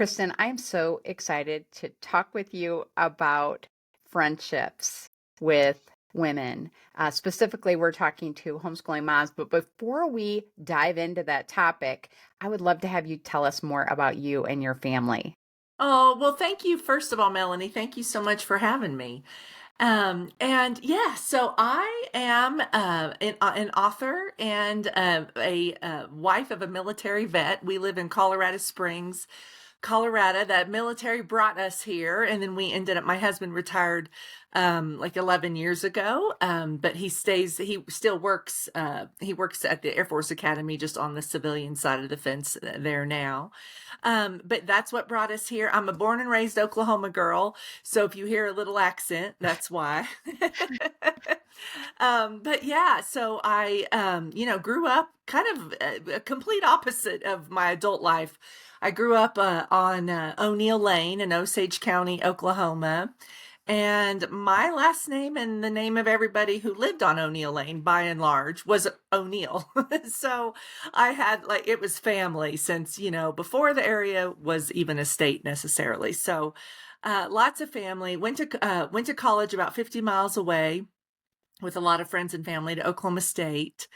Kristen, I'm so excited to talk with you about friendships with women. Specifically, we're talking to homeschooling moms. But before we dive into that topic, I would love to have you tell us more about you and your family. Oh, well, thank you, first of all, Melanie. Thank you so much for having me. And yeah, so I am an author and a wife of a military vet. We live in Colorado Springs, Colorado. That military brought us here, and then we ended up. My husband retired like 11 years ago, but he still works. He works at the Air Force Academy, just on the civilian side of the fence there now. But that's what brought us here. I'm a born and raised Oklahoma girl, so if you hear a little accent, that's why. But yeah, so I, grew up kind of a complete opposite of my adult life. I grew up on O'Neill Lane in Osage County, Oklahoma. And my last name and the name of everybody who lived on O'Neill Lane, by and large, was O'Neill. So I had it was family since, before the area was even a state necessarily. So lots of family. Went to college about 50 miles away with a lot of friends and family to Oklahoma State.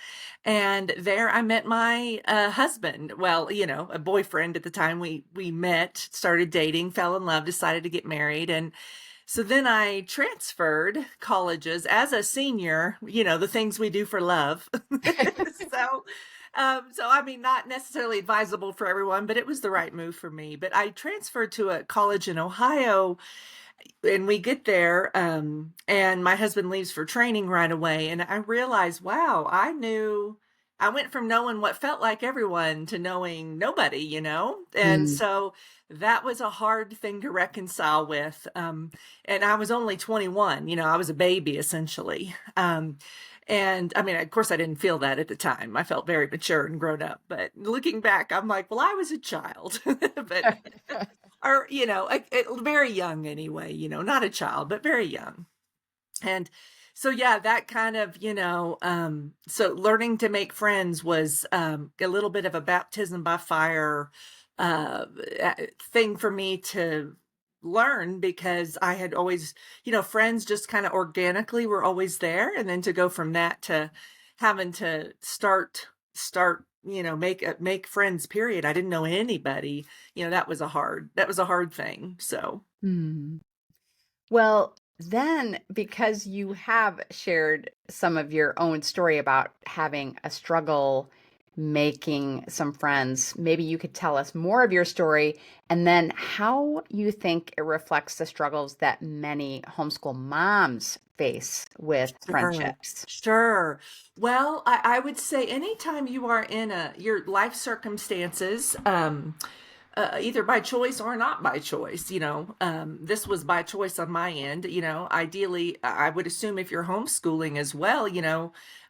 And there I met my husband. Well, a boyfriend at the time. We met, started dating, fell in love, decided to get married. And so then I transferred colleges as a senior, the things we do for love. So, so I mean, not necessarily advisable for everyone, but it was the right move for me. But I transferred to a college in Ohio, and we get there, and my husband leaves for training right away. And I realized, wow, I went from knowing what felt like everyone to knowing nobody, And Mm. so that was a hard thing to reconcile with. And I was only 21, I was a baby essentially. And I mean, of course, I didn't feel that at the time. I felt very mature and grown up. But looking back, I'm like, well, I was a child. But or very young anyway, not a child, but very young. And so yeah, that kind of, so learning to make friends was a little bit of a baptism by fire uh thing for me to learn, because I had always, friends just kind of organically were always there, and then to go from that to having to start make friends, period. I didn't know anybody. That was a hard thing. So Mm. Well, then, because you have shared some of your own story about having a struggle making some friends, maybe you could tell us more of your story and then how you think it reflects the struggles that many homeschool moms face with sure. friendships. Sure. Well, I would say anytime you are in your life circumstances, either by choice or not by choice, this was by choice on my end. Ideally, I would assume if you're homeschooling as well,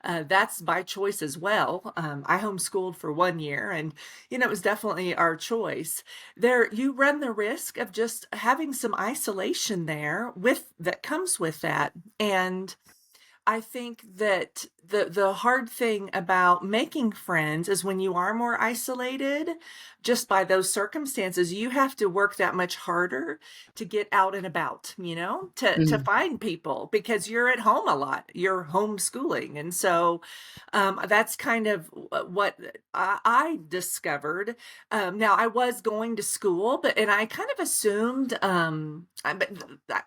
that's by choice as well. I homeschooled for 1 year, and, it was definitely our choice. There, you run the risk of just having some isolation there that comes with that. And I think that the hard thing about making friends is when you are more isolated, just by those circumstances, you have to work that much harder to get out and about, to Mm. find people, because you're at home a lot. You're homeschooling. And so that's kind of what I discovered. Now I was going to school, and I kind of assumed,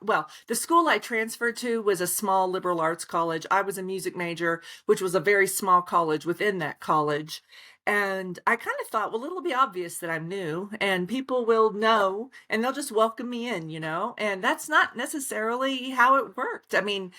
well, the school I transferred to was a small liberal arts college. I was a music major, which was a very small college within that college. And I kind of thought, well, it'll be obvious that I'm new and people will know and they'll just welcome me in, And that's not necessarily how it worked. I mean,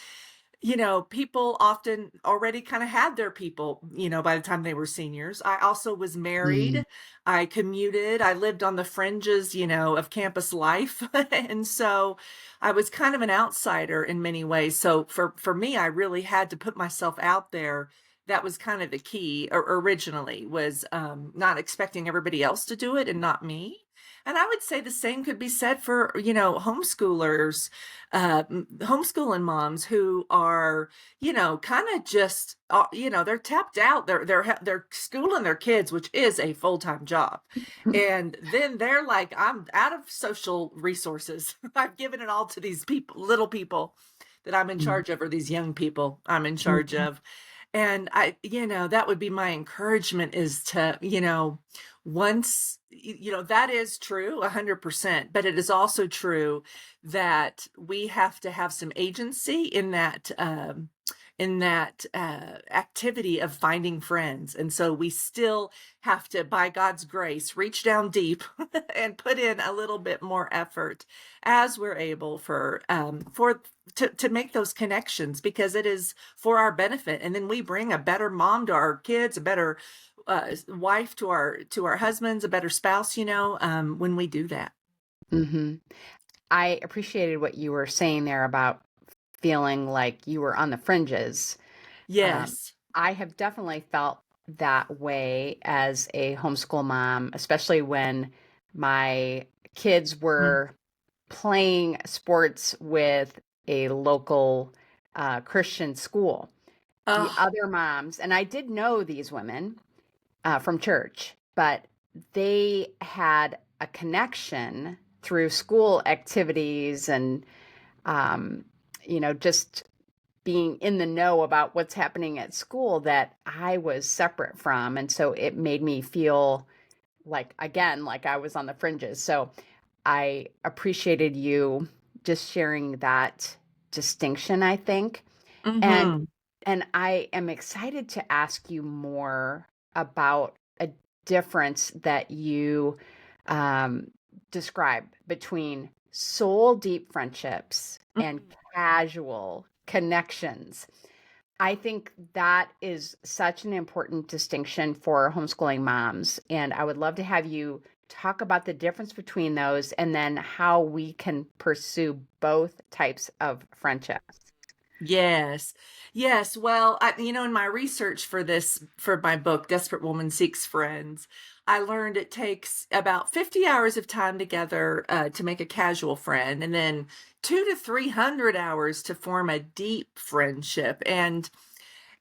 people often already kind of had their people, by the time they were seniors. I also was Mm. married. I commuted. I lived on the fringes, of campus life. And so I was kind of an outsider in many ways. So for me, I really had to put myself out there. That was kind of the key, originally, was not expecting everybody else to do it and not me. And I would say the same could be said for, homeschoolers, homeschooling moms who are, kind of just, they're tapped out. They're schooling their kids, which is a full-time job. And then they're like, I'm out of social resources. I've given it all to these people, little people that I'm in charge of, or these young people I'm in charge Mhm. of. And that would be my encouragement, is to, once, that is true 100%, but it is also true that we have to have some agency in that activity of finding friends. And so we still have to, by God's grace, reach down deep and put in a little bit more effort as we're able to make those connections, because it is for our benefit. And then we bring a better mom to our kids, a better wife to our husbands, a better spouse, when we do that. Mhm. I appreciated what you were saying there about feeling like you were on the fringes. Um, Yes. I have definitely felt that way as a homeschool mom, especially when my kids Mm. were playing sports with a local Christian school. The Oh. other moms, and I did know these women from church, but they had a connection through school activities and, um, just being in the know about what's happening at school that I was separate from. And so it made me feel like, again, like I was on the fringes. So I appreciated you just sharing that distinction, I think. And Hmm. and I am excited to ask you more about a difference that you um, describe between soul deep friendships and casual connections. I think that is such an important distinction for homeschooling moms. And I would love to have you talk about the difference between those and then how we can pursue both types of friendships. Yes. Yes. Well, in my research for my book, Desperate Woman Seeks Friends, I learned it takes about 50 hours of time together to make a casual friend, and then 2 to 300 hours to form a deep friendship. And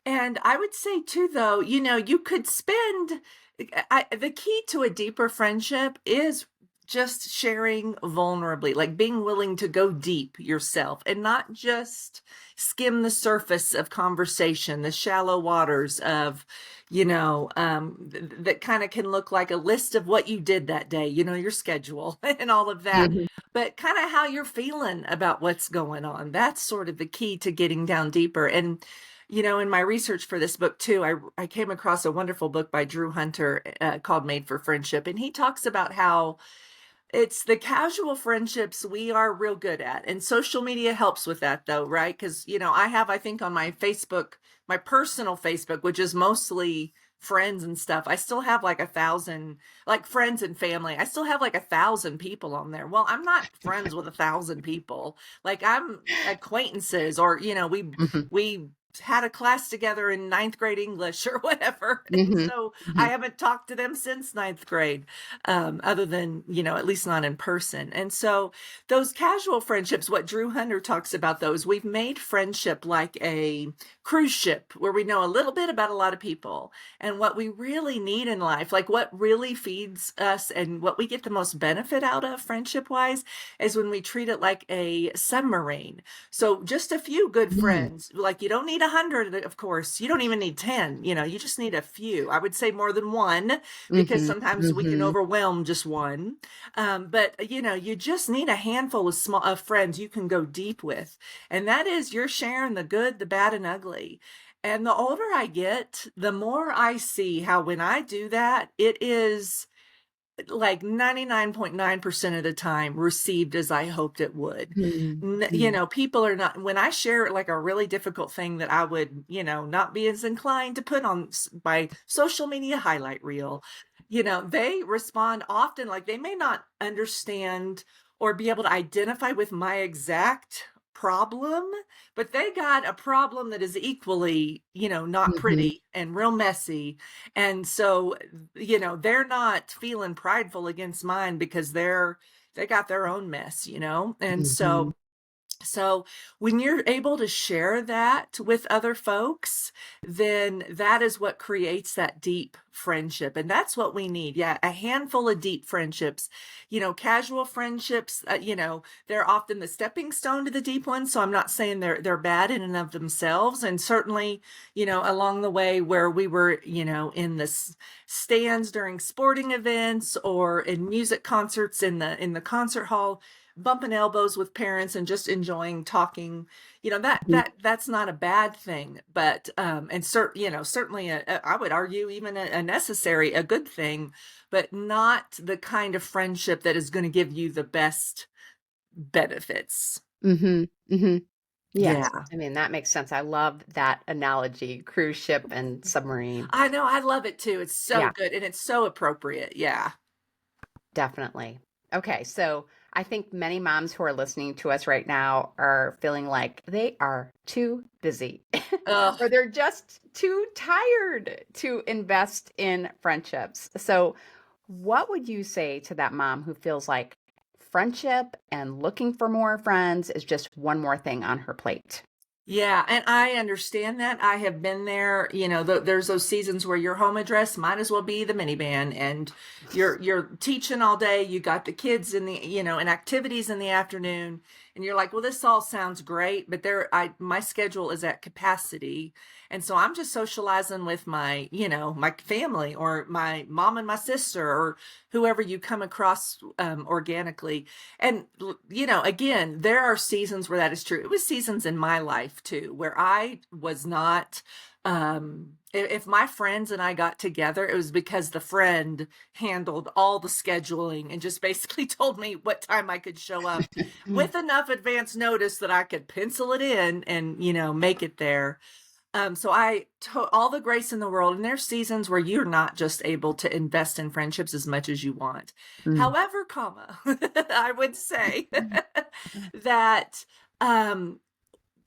I would say too, though, you could spend, the key to a deeper friendship is just sharing vulnerably, like being willing to go deep yourself and not just skim the surface of conversation, the shallow waters of, that kind of can look like a list of what you did that day, your schedule and all of that. Mhm. But kind of how you're feeling about what's going on. That's sort of the key to getting down deeper. And in my research for this book too, I came across a wonderful book by Drew Hunter called Made for Friendship. And he talks about how it's the casual friendships we are real good at. And social media helps with that though, right? Because, I think on my Facebook, my personal Facebook, which is mostly friends and stuff, I still have like 1,000, like friends and family. I still have like 1,000 people on there. Well, I'm not friends with 1,000 people. Like, I'm acquaintances, or, Mhm. we had a class together in ninth grade English or whatever. And Mhm. so I Mhm. haven't talked to them since ninth grade, other than, at least not in person. And so those casual friendships, what Drew Hunter talks about, those, we've made friendship like a cruise ship where we know a little bit about a lot of people, and what we really need in life, like what really feeds us and what we get the most benefit out of friendship wise, is when we treat it like a submarine. So just a few good Mm. friends, like you don't need 100, of course, you don't even need 10, you just need a few. I would say more than one, because Mhm. sometimes we can Mhm. overwhelm just one. But you just need a handful of friends you can go deep with. And that is, you're sharing the good, the bad, and ugly. And the older I get, the more I see how when I do that, it is like 99.9% of the time received as I hoped it would. Mhm. Mhm. People are not, when I share like a really difficult thing that I would, not be as inclined to put on by social media highlight reel, they respond often, like they may not understand or be able to identify with my exact problem, but they got a problem that is equally, not Mhm. pretty and real messy. And so, they're not feeling prideful against mine because they got their own mess, And Mhm. so when you're able to share that with other folks, then that is what creates that deep friendship. And that's what we need. Yeah, a handful of deep friendships. Casual friendships, they're often the stepping stone to the deep ones. So I'm not saying they're bad in and of themselves. And certainly, along the way where we were, in the stands during sporting events or in music concerts in the concert hall, bumping elbows with parents and just enjoying talking, Mhm. that's not a bad thing, but certainly I would argue even a good thing, but not the kind of friendship that is going to give you the best benefits. Mhm. Mhm. Yes. Yeah, I mean, that makes sense. I love that analogy, cruise ship and submarine. I know, I love it too. It's so Yeah, good and it's so appropriate. Yeah. definitely. Okay, so I think many moms who are listening to us right now are feeling like they are too busy Ugh. or they're just too tired to invest in friendships. So, what would you say to that mom who feels like friendship and looking for more friends is just one more thing on her plate? Yeah, and I understand that. I have been there. There's those seasons where your home address might as well be the minivan, and you're teaching all day. You got the kids in and activities in the afternoon, and you're like, well, this all sounds great, but my schedule is at capacity, and so I'm just socializing with my family or my mom and my sister or whoever you come across organically. And, again, there are seasons where that is true. It was seasons in my life too, where I was not, if my friends and I got together, it was because the friend handled all the scheduling and just basically told me what time I could show up with enough advance notice that I could pencil it in and, make it there. So all the grace in the world, and there's seasons where you're not just able to invest in friendships as much as you want. Mm. However, I would say that um,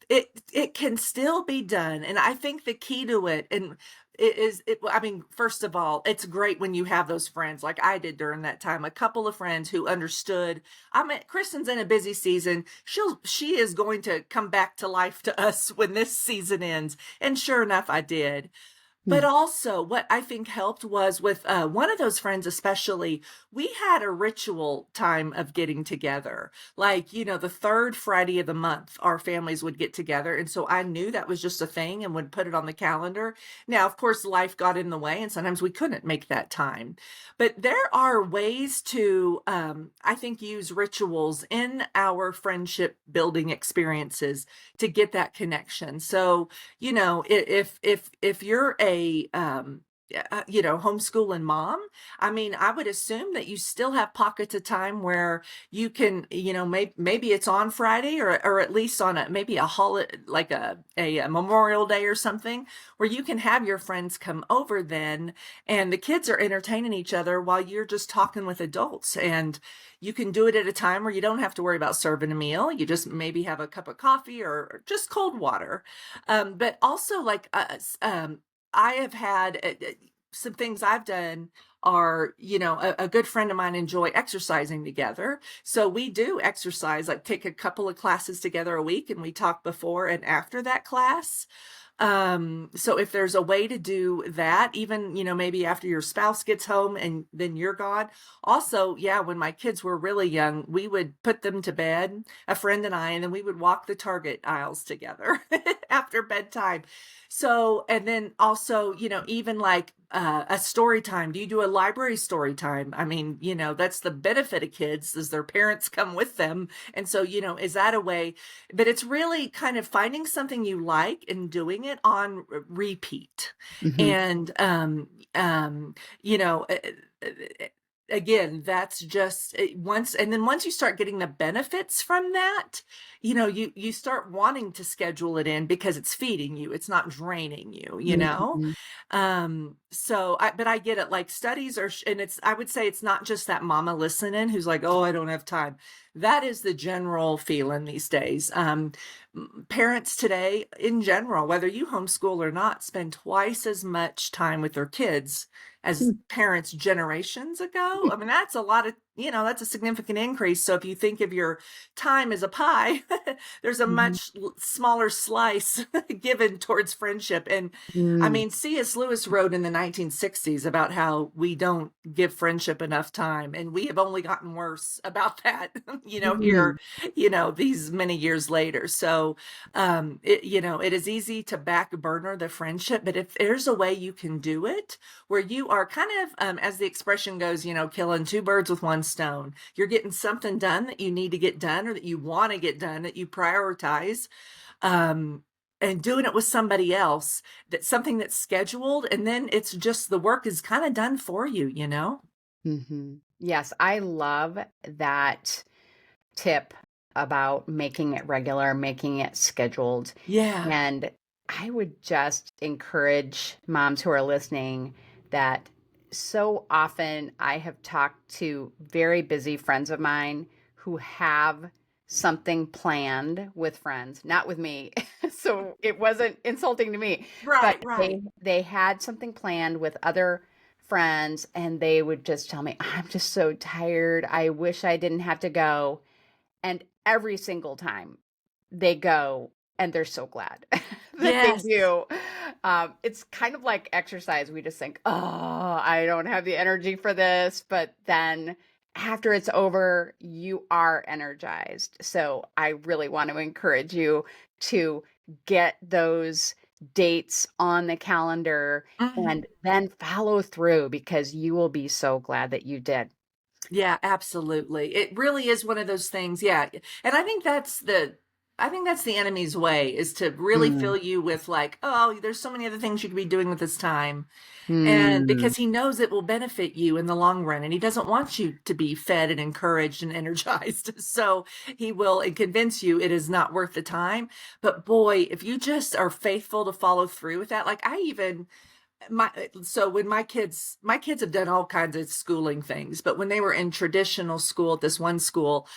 it can still be done, and I think the key to it, and I mean, first of all, it's great when you have those friends like I did during that time, a couple of friends who understood. I mean, Kristen's in a busy season. She is going to come back to life to us when this season ends, and sure enough, I did. But Mm. also, what I think helped was with one of those friends, especially, we had a ritual time of getting together. Like, the third Friday of the month, our families would get together. And so I knew that was just a thing and would put it on the calendar. Now, of course, life got in the way, and sometimes we couldn't make that time. But there are ways to, I think, use rituals in our friendship building experiences to get that connection. So, if you're a homeschooling mom, I mean, I would assume that you still have pockets of time where you can, maybe it's on Friday or at least on maybe a holiday, like a Memorial Day or something, where you can have your friends come over then, and the kids are entertaining each other while you're just talking with adults. And you can do it at a time where you don't have to worry about serving a meal. You just maybe have a cup of coffee or just cold water. But also, like, I have had some things I've done are, a good friend of mine enjoy exercising together. So we do exercise, like take a couple of classes together a week, and we talk before and after that class. So if there's a way to do that, even, maybe after your spouse gets home and then you're gone. Also, yeah, when my kids were really young, we would put them to bed, a friend and I, and then we would walk the Target aisles together after bedtime. So, and then also, even like a story time. Do you do a library story time? I mean, that's the benefit of kids is their parents come with them. And so, is that a way? But it's really kind of finding something you like and doing it on repeat. Mhm. And, um, you know, uh, uh, again, that's just once, and then once you start getting the benefits from that, you start wanting to schedule it in because it's feeding you, it's not draining you. Mhm. But I get it. Like studies are, and I would say it's not just that mama listening who's like, oh, I don't have time. That is the general feeling these days. Parents today in general, whether you homeschool or not, spend twice as much time with their kids as parents generations ago. I mean, that's a lot of, that's a significant increase. So if you think of your time as a pie, there's a Mhm. much smaller slice given towards friendship. And I Mm. mean, C.S. Lewis wrote in the 1960s about how we don't give friendship enough time. And we have only gotten worse about that, here, Mhm. these many years later. So, it is easy to back burner the friendship, but if there's a way you can do it, where you are kind of, as the expression goes, killing two birds with one stone. You're getting something done that you need to get done or that you want to get done that you prioritize, um, and doing it with somebody else, that's something that's scheduled. And then it's just the work is kind of done for you. Mhm. Yes, I love that tip about making it regular, making it scheduled. Yeah. And I would just encourage moms who are listening that so often I have talked to very busy friends of mine who have something planned with friends, not with me. So it wasn't insulting to me, but Right, right. they had something planned with other friends and they would just tell me, "I'm just so tired. I wish I didn't have to go." And every single time they go and they're so glad that they Yes. do. It's kind of like exercise. We just think, oh, I don't have the energy for this. But then after it's over, you are energized. So I really want to encourage you to get those dates on the calendar Mhm. and then follow through because you will be so glad that you did. Yeah, absolutely. It really is one of those things. Yeah. And I think that's the enemy's way, is to really Mm. fill you with like, oh, there's so many other things you could be doing with this time. And Mm. because he knows it will benefit you in the long run, and he doesn't want you to be fed and encouraged and energized. So he will convince you it is not worth the time. But boy, if you just are faithful to follow through with that, like I even my so when my kids have done all kinds of schooling things, but when they were in traditional school at this one school,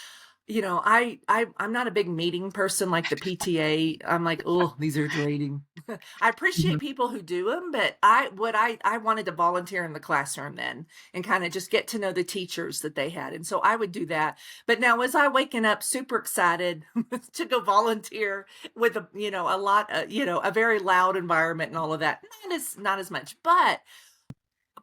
I'm not a big meeting person like the PTA. I'm like, oh, these are draining. I appreciate Mhm. people who do them, but I wanted to volunteer in the classroom then and kind of just get to know the teachers that they had. And so I would do that. But now was I waking up super excited to go volunteer with a lot, a very loud environment and all of that. Not as much, but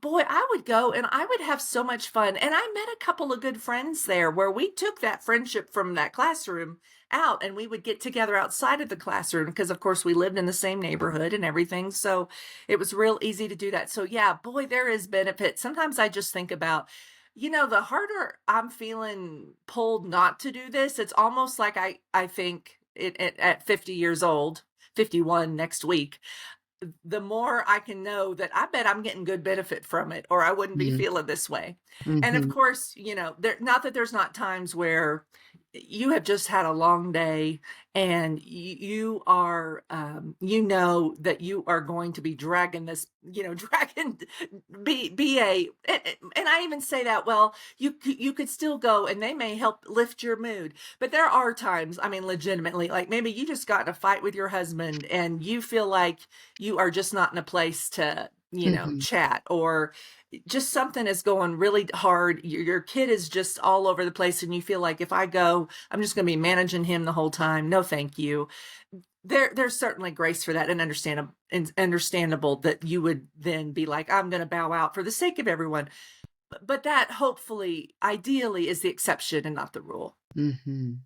boy, I would go and I would have so much fun. And I met a couple of good friends there where we took that friendship from that classroom out and we would get together outside of the classroom because, of course, we lived in the same neighborhood and everything. So it was real easy to do that. So, yeah, boy, there is benefit. Sometimes I just think about, the harder I'm feeling pulled not to do this, it's almost like I think at 50 years old, 51 next week, the more I can know that I bet I'm getting good benefit from it, or I wouldn't be Mhm. feeling this way. And of Mhm. course, there not that there's not times where you have just had a long day and you are that you are going to be dragging this, dragging and I even say that, well, you could still go and they may help lift your mood. But there are times, I mean, legitimately, like maybe you just got in a fight with your husband and you feel like you are just not in a place to, Mhm. chat, or just something is going really hard. Your kid is just all over the place, and you feel like if I go, I'm just going to be managing him the whole time. No, thank you. There's certainly grace for that, and understandable that you would then be like, I'm going to bow out for the sake of everyone. But that hopefully, ideally, is the exception and not the rule. Mhm.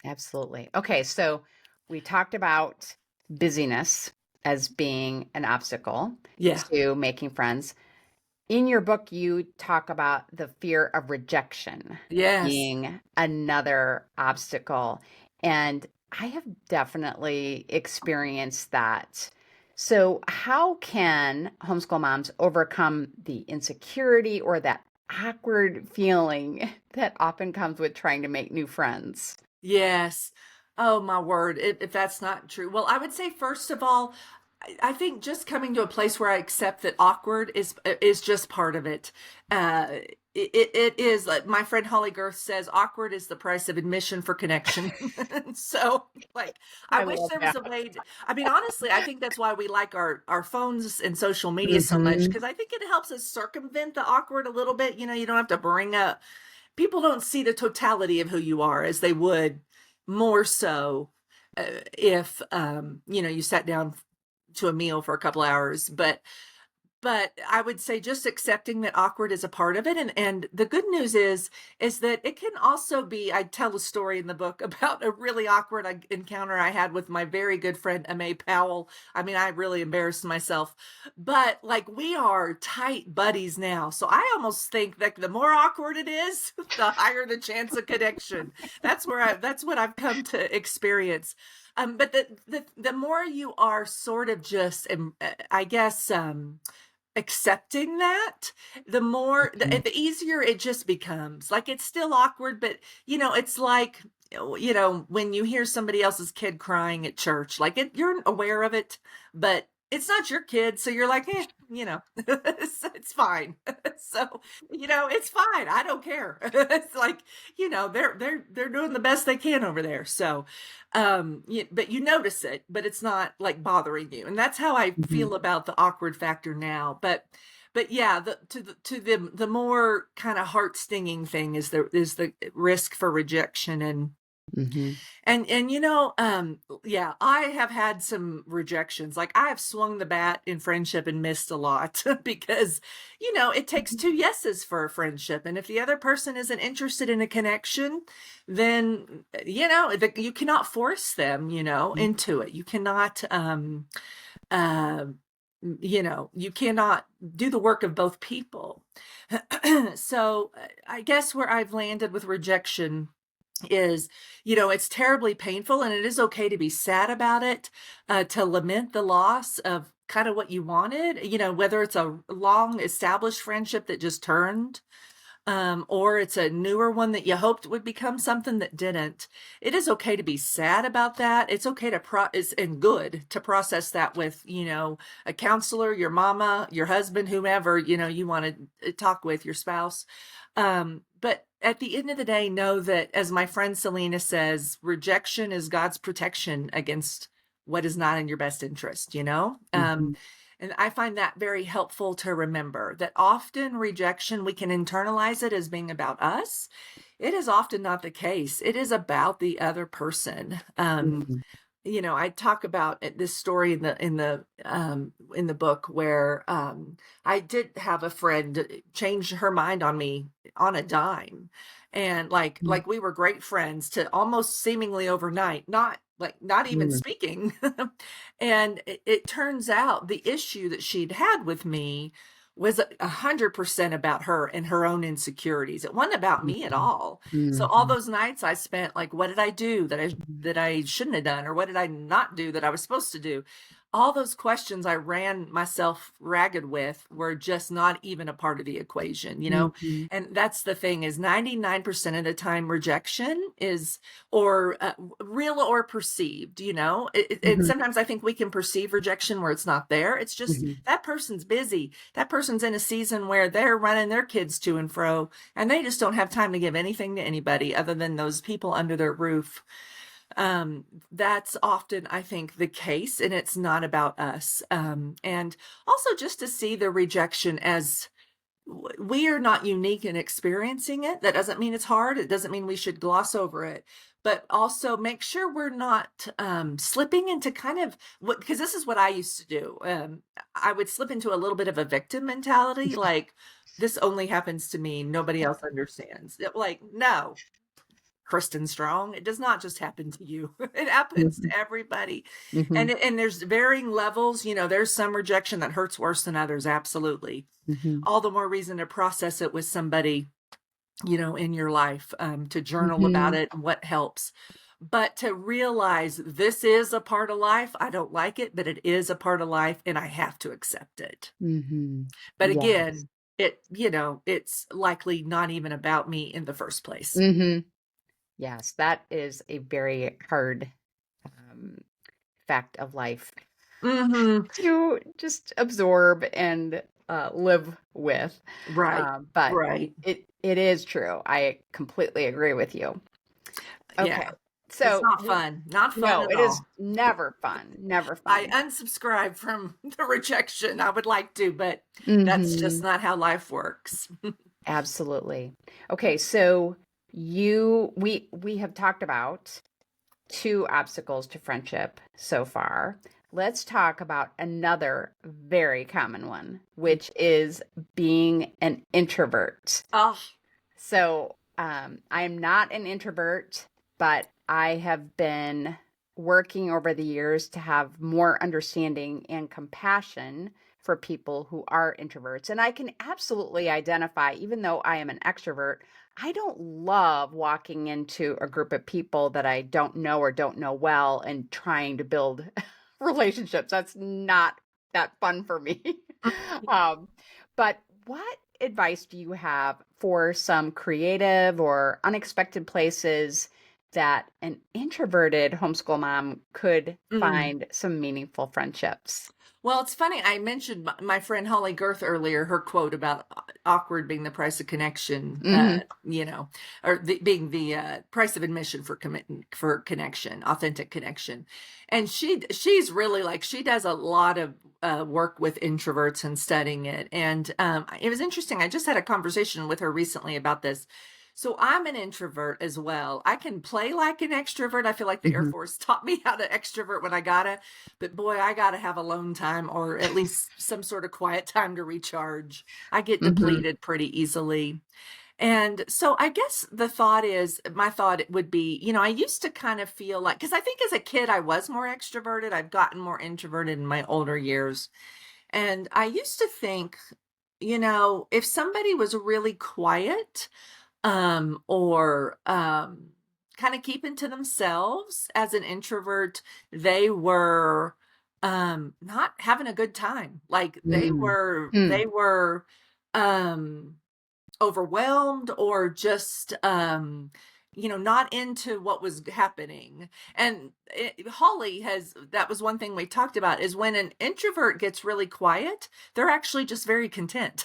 Absolutely. Okay, so we talked about busyness as being an obstacle Yeah. to making friends. In your book, you talk about the fear of rejection Yes. being another obstacle. And I have definitely experienced that. So, how can homeschool moms overcome the insecurity or that awkward feeling that often comes with trying to make new friends. Yes. Oh my word. If that's not true. Well, I would say first of all, I think just coming to a place where I accept that awkward is just part of it. It is like my friend Holly Girth says, awkward is the price of admission for connection. So, like, I I wish love there was that. a way. I mean, honestly, I think that's why we like our phones and social media so much Mhm. because I think it helps us circumvent the awkward a little bit. You don't have to bring up. People don't see the totality of who you are as they would more so if you sat down to a meal for a couple hours. But I would say just accepting that awkward is a part of it. And the good news is that it can also be, I tell a story in the book about a really awkward encounter I had with my very good friend May Powell. I mean, I really embarrassed myself, but like we are tight buddies now. So I almost think that the more awkward it is, the higher the chance of connection. That's what I've come to experience. But the more you are sort of just, I guess, accepting that, the easier it just becomes. Like it's still awkward, but it's like when you hear somebody else's kid crying at church, like you're aware of it, but it's not your kid, so you're like, it's fine. So it's fine. I don't care. It's like they're doing the best they can over there. So but you notice it, but it's not like bothering you. And that's how I Mhm. feel about the awkward factor now. But yeah, the more kind of heart stinging thing is the risk for rejection. Mhm. Yeah, I have had some rejections. Like I have swung the bat in friendship and missed a lot because, it takes two yeses for a friendship. And if the other person isn't interested in a connection, then, you cannot force them, Mhm. into it. You cannot, uh, you cannot do the work of both people. So I guess where I've landed with rejection is it's terribly painful and it is okay to be sad about it, to lament the loss of kind of what you wanted, whether it's a long established friendship that just turned, or it's a newer one that you hoped would become something that didn't. It is okay to be sad about that. It's okay to and good to process that with a counselor, your mama, your husband, whomever you want to talk with, your spouse. But at the end of the day, know that, as my friend Selena says, rejection is God's protection against what is not in your best interest, Mhm. and I find that very helpful to remember that often rejection, we can internalize it as being about us. It is often not the case. It is about the other person. Mhm. I talk about this story in the book where I did have a friend change her mind on me on a dime, and like we were great friends to almost seemingly overnight, not even Mhm. speaking. And it turns out the issue that she'd had with me was 100% about her and her own insecurities. It wasn't about me at Mhm. all. So all Mhm. those nights I spent like, what did I do that I shouldn't have done, or what did I not do that I was supposed to do? All those questions I ran myself ragged with were just not even a part of the equation. Mhm. And that's the thing, is 99% of the time rejection is or real or perceived. And Mhm. sometimes I think we can perceive rejection where it's not there. It's just Mhm. that person's busy. That person's in a season where they're running their kids to and fro, and they just don't have time to give anything to anybody other than those people under their roof. That's often, I think, the case, and it's not about us. And also just to see the rejection as we are not unique in experiencing it. That doesn't mean it's hard. It doesn't mean we should gloss over it, but also make sure we're not slipping into kind of what, because this is what I used to do. I would slip into a little bit of a victim mentality, like this only happens to me. Nobody else understands. Like, no, Kristen Strong, it does not just happen to you. It happens to Mhm. everybody. And Mhm. and there's varying levels. There's some rejection that hurts worse than others, absolutely. Mhm. All the more reason to process it with somebody, in your life, to journal about Mhm. it and what helps. But to realize this is a part of life. I don't like it, but it is a part of life and I have to accept it. Mhm. But Yes. again, it's likely not even about me in the first place. Hmm. Yes, that is a very hard um, fact of life Mhm. to just absorb and live with. Right. But Right. it is true. I completely agree with you. Yeah. Okay, It's so not fun. Not fun no, at it is all. never fun. Never I fun. unsubscribe from the rejection. I would like to, but that's just Hmm. not how life works. Absolutely. Okay, so we have talked about two obstacles to friendship so far. Let's talk about another very common one, which is being an introvert. Oh, So, I am not an introvert, but I have been working over the years to have more understanding and compassion for people who are introverts. And I can absolutely identify, even though I am an extrovert, I don't love walking into a group of people that I don't know or don't know well and trying to build relationships. That's not that fun for me. um, but what advice do you have for some creative or unexpected places that an introverted homeschool mom could mm. find some meaningful friendships? Well, it's funny. I mentioned my friend Holly Girth earlier, her quote about awkward being the price of connection, Hmm. or being the price of admission for connection, authentic connection. And she's really like, she does a lot of work with introverts and studying it. And it was interesting. I just had a conversation with her recently about this. So I'm an introvert as well. I can play like an extrovert. I feel like the Air Hmm. Force taught me how to extrovert when I gotta, but boy, I gotta have alone time or at least some sort of quiet time to recharge. I get Hmm. depleted pretty easily. And so I guess my thought would be, I used to kind of feel like, because I think as a kid, I was more extroverted. I've gotten more introverted in my older years. And I used to think, if somebody was really quiet, or kind of keeping to themselves as an introvert, they were not having a good time. Like Mm-hmm. they were um overwhelmed or just not into what was happening. And Holly has that was one thing we talked about is when an introvert gets really quiet, they're actually just very content.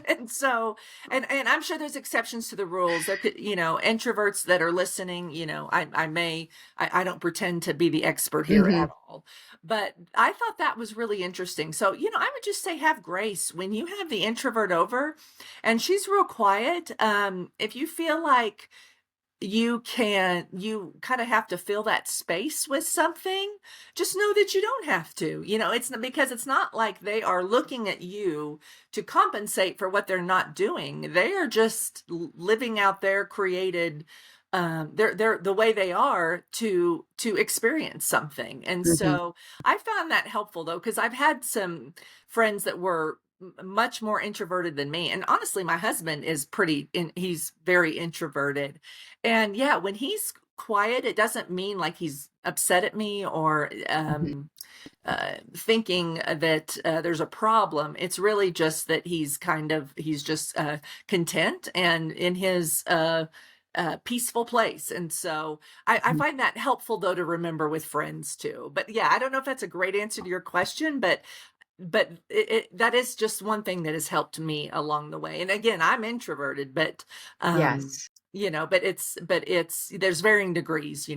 And so and I'm sure there's exceptions to the rules. There could, introverts that are listening, I don't pretend to be the expert here Hmm. at all, but I thought that was really interesting. So I would just say have grace when you have the introvert over and she's real quiet. If you feel like you kind of have to fill that space with something, just know that you don't have to. It's not, because it's not like they are looking at you to compensate for what they're not doing. They are just living out their created they're the way they are to experience something. And Hmm. so I found that helpful though, because I've had some friends that were much more introverted than me. And honestly, my husband is he's very introverted. And yeah, when he's quiet, it doesn't mean like he's upset at me or thinking that there's a problem. It's really just that he's just content and in his peaceful place. And so I find that helpful though to remember with friends too. But yeah, I don't know if that's a great answer to your question, but that is just one thing that has helped me along the way. And again, I'm introverted, but Yes. but it's there's varying degrees.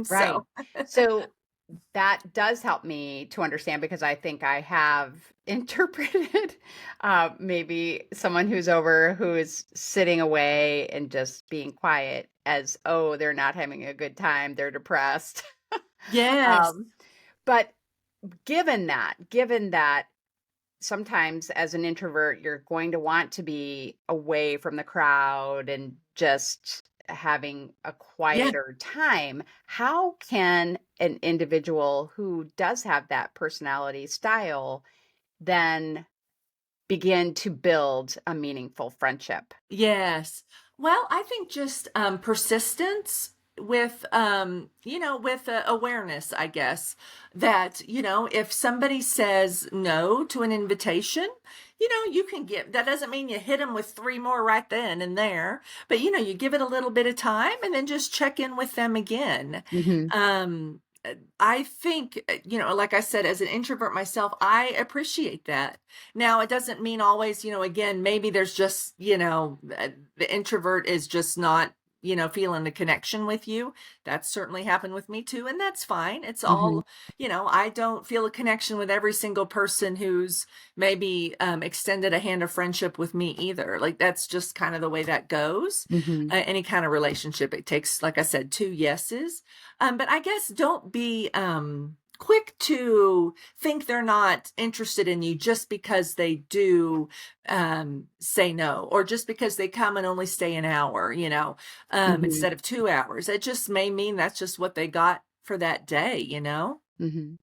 Right. So So that does help me to understand because I think I have interpreted maybe someone who's over who is sitting away and just being quiet as, oh, they're not having a good time, they're depressed. yes. um, but given that sometimes as an introvert, you're going to want to be away from the crowd and just having a Yeah. quieter time. How can an individual who does have that personality style then begin to build a meaningful friendship? Yes. Well, I think just persistence with awareness, I guess, that, if somebody says no to an invitation, you can give, that doesn't mean you hit them with three more right then and there, but, you give it a little bit of time and then just check in with them again. Hmm. Um, I think, like I said, as an introvert myself, I appreciate that. Now, it doesn't mean always, again, maybe there's just, the introvert is just not, feeling the connection with you. That's certainly happened with me too. And that's fine. It's Hmm. all, I don't feel a connection with every single person who's maybe extended a hand of friendship with me either. Like that's just kind of the way that goes. Hmm. Any kind of relationship, it takes, like I said, two yeses. But I guess don't be quick to think they're not interested in you just because they do say no, or just because they come and only stay an hour, Hmm. instead of 2 hours. It just may mean that's just what they got for that day. Hmm.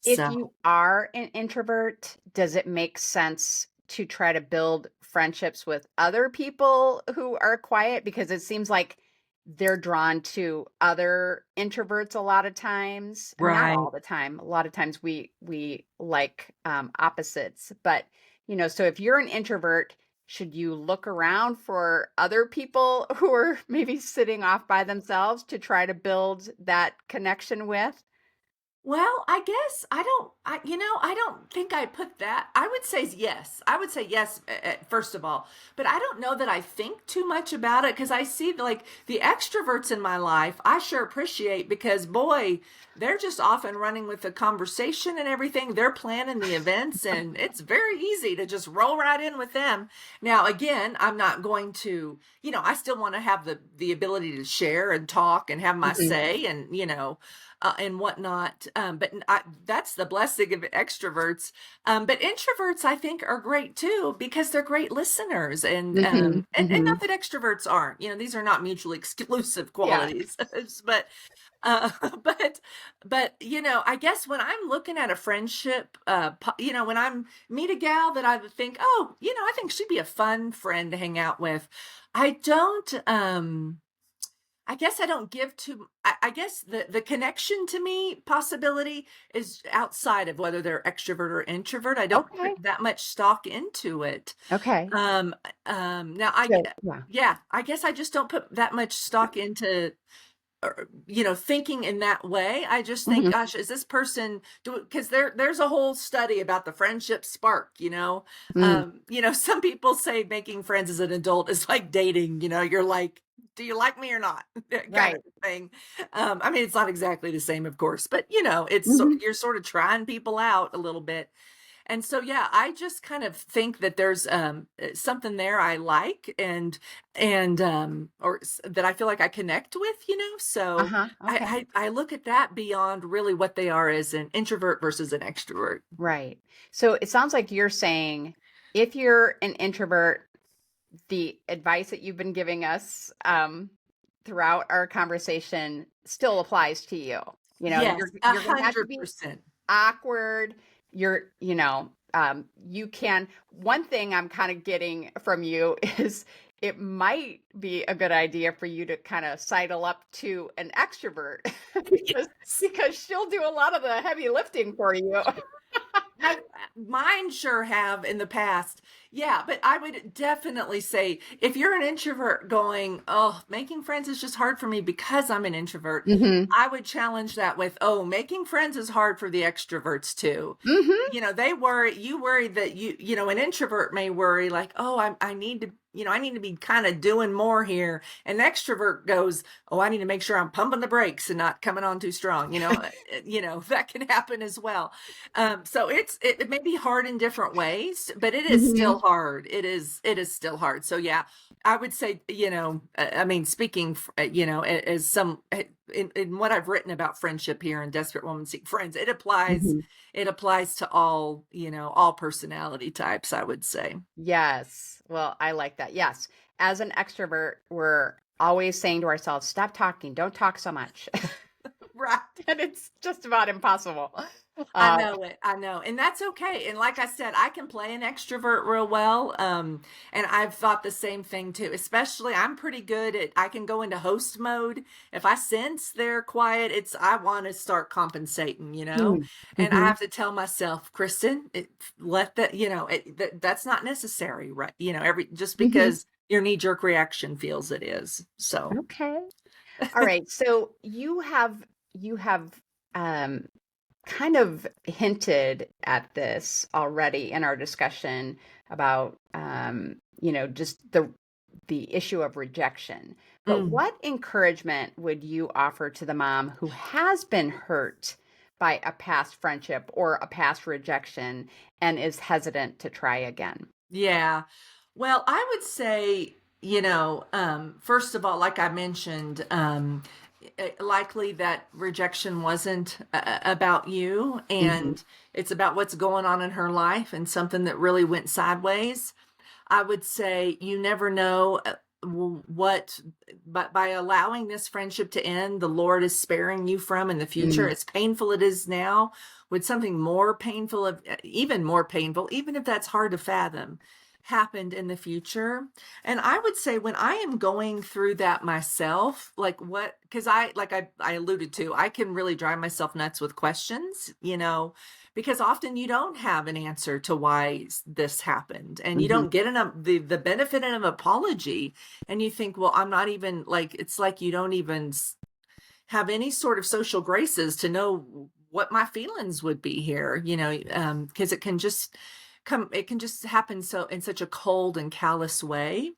If So, you are an introvert, does it make sense to try to build friendships with other people who are quiet? Because it seems like they're drawn to other introverts a lot of times. Not right. all the time. A lot of times we like opposites. But so if you're an introvert, should you look around for other people who are maybe sitting off by themselves to try to build that connection with? Well, I guess I don't think I put that. I would say yes. I would say yes, first of all, but I don't know that I think too much about it because I see like the extroverts in my life, I sure appreciate because boy, they're just off and running with the conversation and everything. They're planning the events and it's very easy to just roll right in with them. Now, again, I'm not going to, I still want to have the ability to share and talk and have my Mhm. say and whatnot. That's the blessing of extroverts. But introverts, I think, are great too because they're great listeners, and Mhm. and not Mhm. that extroverts aren't. These are not mutually exclusive Yeah. qualities. but uh, but I guess when I'm looking at a friendship, when I'm meet a gal that I would think, oh, I think she'd be a fun friend to hang out with. I don't. I guess I don't give too I guess the connection to me possibility is outside of whether they're extrovert or introvert. I don't put Okay. that much stock into it. Okay. Now So, yeah. yeah, I guess I just don't put that much stock into thinking in that way. I just think, Mhm. gosh, is this person do because there's a whole study about the friendship spark. Mm. Some people say making friends as an adult is like dating, you're like, do you like me or not? Kind of Right. thing. I mean, it's not exactly the same, of course, but Mhm. you're sort of trying people out a little bit. And so, yeah, I just kind of think that there's something there I like and that I feel like I connect with. So Uh-huh. Okay. I look at that beyond really what they are as an introvert versus an extrovert. Right. So it sounds like you're saying if you're an introvert, the advice that you've been giving us throughout our conversation still applies to you. Yes, a You're going to have to hundred be percent. awkward. You can. One thing I'm kind of getting from you is it might be a good idea for you to kind of sidle up to an extrovert because Yes. because she'll do a lot of the heavy lifting for you. I mine sure have in the past. Yeah, but I would definitely say if you're an introvert going, "Oh, making friends is just hard for me because I'm an introvert." Hmm. I would challenge that with, "Oh, making friends is hard for the extroverts too." Hmm. They worry, you worry that an introvert may worry like, "Oh, I need to, I need to be kind of doing more here." And the extrovert goes, "Oh, I need to make sure I'm pumping the brakes and not coming on too strong." That can happen as well. So it may be hard in different ways, but it is Hmm. still hard. It is still hard. So yeah, I would say, I mean, speaking, as some in what I've written about friendship here in Desperate Woman Seek Friends, Hmm. it applies to all personality types, I would say. Yes. Well, I like that. Yes. As an extrovert, we're always saying to ourselves, stop talking, don't talk so much. Right. and it's just about impossible. I Uh, know it. I know. And that's okay. And like I said, I can play an extrovert real well. And I've thought the same thing too. Especially I'm pretty good at I can go into host mode. If I sense they're quiet, it's I want to start compensating, you know? mm, And I mhm, have to tell myself, Kristen, let that, that's not necessary, right? Every just mhm. because your knee-jerk reaction feels it is. So Okay. All right. So you have um kind of hinted at this already in our discussion about just the issue of rejection. But mm. what encouragement would you offer to the mom who has been hurt by a past friendship or a past rejection and is hesitant to try again? Yeah. Well, I would say, first of all, like I mentioned, likely that rejection wasn't about you Hmm. and it's about what's going on in her life and something that really went sideways. I would say you never know what, but by allowing this friendship to end, the Lord is sparing you from in the future. Mm, As painful it is now, with something more painful, even more painful, even if that's hard to fathom, happened in the future. And I would say when I am going through that myself, because I alluded to, I can really drive myself nuts with questions, because often you don't have an answer to why this happened and you mhm, don't get the benefit of an apology, and you think, well, I'm not even like, it's like you don't even have any sort of social graces to know what my feelings would be here, because it can just happen so in such a cold and callous way.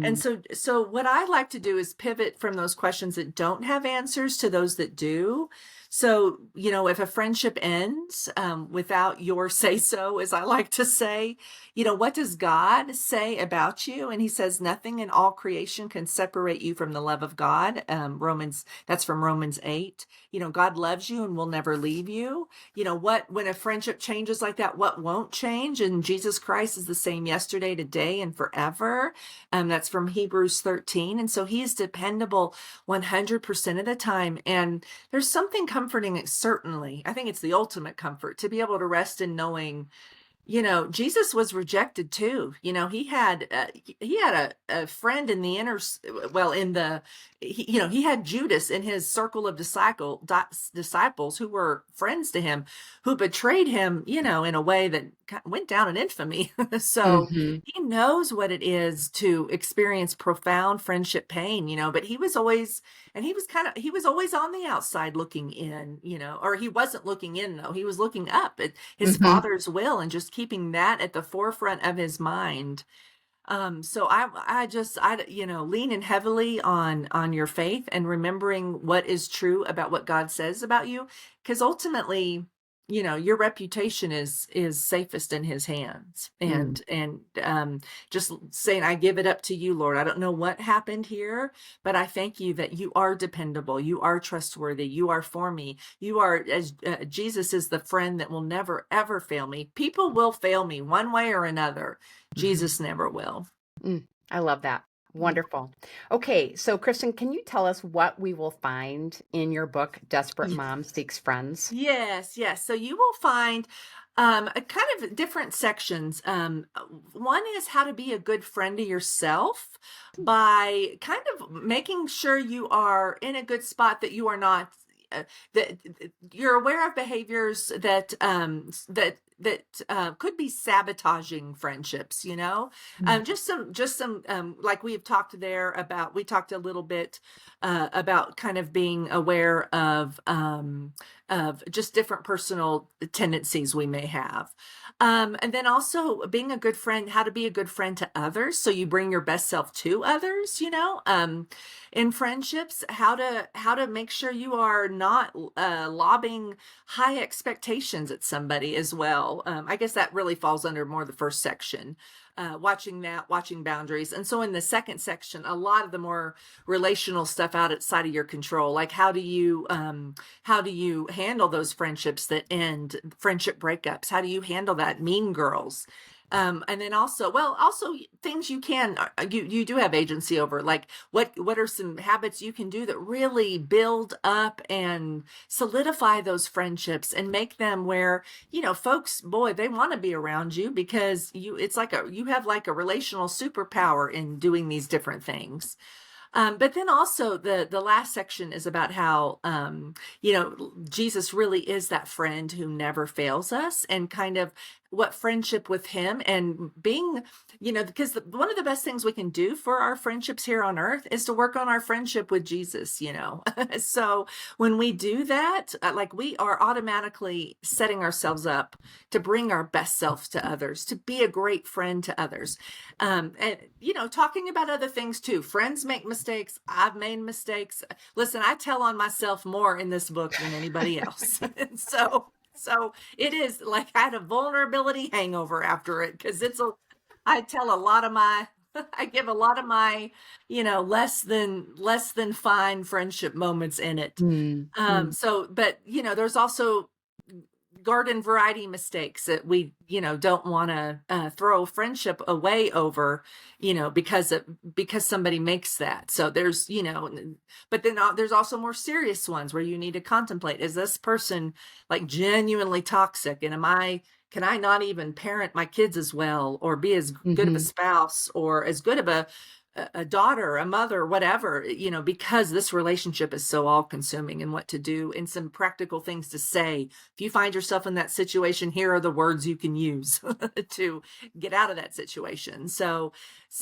And mm, so what I like to do is pivot from those questions that don't have answers to those that do. So, if a friendship ends without your say so, as I like to say, what does God say about you? And he says, nothing in all creation can separate you from the love of God. That's from Romans 8. God loves you and will never leave you. When a friendship changes like that, what won't change? And Jesus Christ is the same yesterday, today, and forever. That's from Hebrews 13. And so he is dependable 100% of the time. And there's something comforting, certainly. I think it's the ultimate comfort to be able to rest in knowing, Jesus was rejected too. He had a friend in the well, he had Judas in his circle of disciples who were friends to him, who betrayed him, in a way that went down in infamy. So mhm, he knows what it is to experience profound friendship pain, but he was always on the outside looking in, or he wasn't looking in though. He was looking up at his mhm. father's will and just keeping that at the forefront of his mind. So leaning heavily on your faith and remembering what is true about what God says about you, because ultimately, your reputation is safest in his hands. Mm, And just saying, I give it up to you, Lord. I don't know what happened here, but I thank you that you are dependable, you are trustworthy, you are for me. You are, as Jesus is the friend that will never ever fail me. People will fail me one way or another. mhm. Jesus never will. I love that. Wonderful. Okay, so Kristen, can you tell us what we will find in your book, Desperate Yeah. Mom Seeks Friends? Yes, yes. So you will find a kind of different sections. One is how to be a good friend to yourself by kind of making sure you are in a good spot, that you are not that you're aware of behaviors that could be sabotaging friendships. Mm, Just some like we have talked there about. We talked a little bit about kind of being aware of just different personal tendencies we may have. And then also being a good friend, how to be a good friend to others. So you bring your best self to others, in friendships, how to make sure you are not lobbing high expectations at somebody as well. I guess that really falls under more the first section. Watching boundaries. And so in the second section, a lot of the more relational stuff outside of your control, like how do you handle those friendships that end, friendship breakups? How do you handle that? Mean girls, And then also things you can, you do have agency over, like what are some habits you can do that really build up and solidify those friendships and make them where, folks, boy, they want to be around you because it's like you have like a relational superpower in doing these different things. But then also the last section is about how Jesus really is that friend who never fails us, and kind of what friendship with him and being, because one of the best things we can do for our friendships here on earth is to work on our friendship with Jesus. So when we do that, like, we are automatically setting ourselves up to bring our best selves to others, to be a great friend to others. And talking about other things too. Friends make mistakes. I've made mistakes. Listen, I tell on myself more in this book than anybody else. And so it is like I had a vulnerability hangover after it, because I tell a lot of my, I give a lot of my, less than fine friendship moments in it. Mm, mm, But there's also garden variety mistakes that we don't want to throw friendship away over, because somebody makes that. So there's, but then there's also more serious ones where you need to contemplate, is this person like genuinely toxic, and can I not even parent my kids as well, or be as good of a mhm. spouse, or as good of a daughter, a mother, whatever, because this relationship is so all consuming, and what to do, and some practical things to say. If you find yourself in that situation, here are the words you can use to get out of that situation. So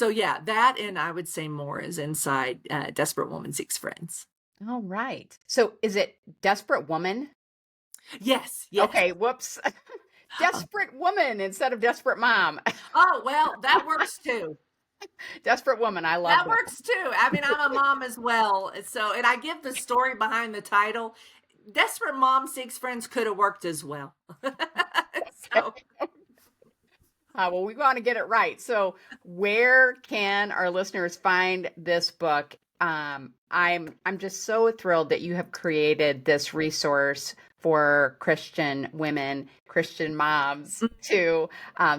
yeah, that, and I would say more is inside Desperate Woman Seeks Friends. All right. So is it Desperate Woman? Yes, yes. Okay, whoops. Desperate Woman instead of Desperate Mom. Oh, well, that works too. Desperate Woman, I love That that. works too. I mean, I'm a mom as well. So, and I give the story behind the title. Desperate Mom Seeks Friends could have worked as well. So, Well, we want to get it right. So, where can our listeners find this book? I'm just so thrilled that you have created this resource for Christian women, Christian moms too.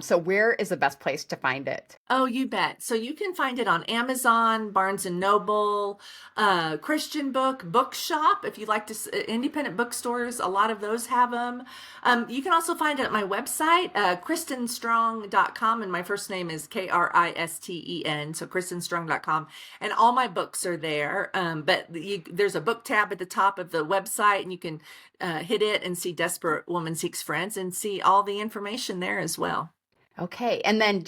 So, where is the best place to find it? oh, you bet. So you can find it on Amazon, Barnes and Noble, Christian Bookshop. If you like to, independent bookstores, a lot of those have them. You can also find it at my website, kristenstrong.com. And my first name is Kristen. So kristenstrong.com. And all my books are there. But there's a book tab at the top of the website, and you can hit it and see Desperate Woman Seeks Friends, and see all the information there as well. Okay. And then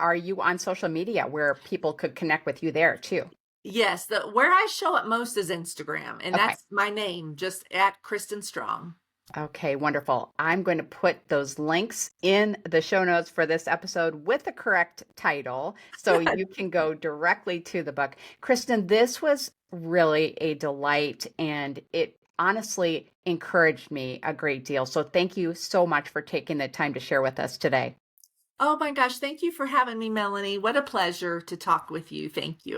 are you on social media where people could connect with you there too? Yes, where I show up most is Instagram, and Okay. that's my name, just at Kristen Strong. Okay, wonderful. I'm going to put those links in the show notes for this episode with the correct title so you can go directly to the book. Kristen, this was really a delight, and it honestly encouraged me a great deal. So thank you so much for taking the time to share with us today. Oh my gosh, thank you for having me, Melanie. What a pleasure to talk with you. Thank you.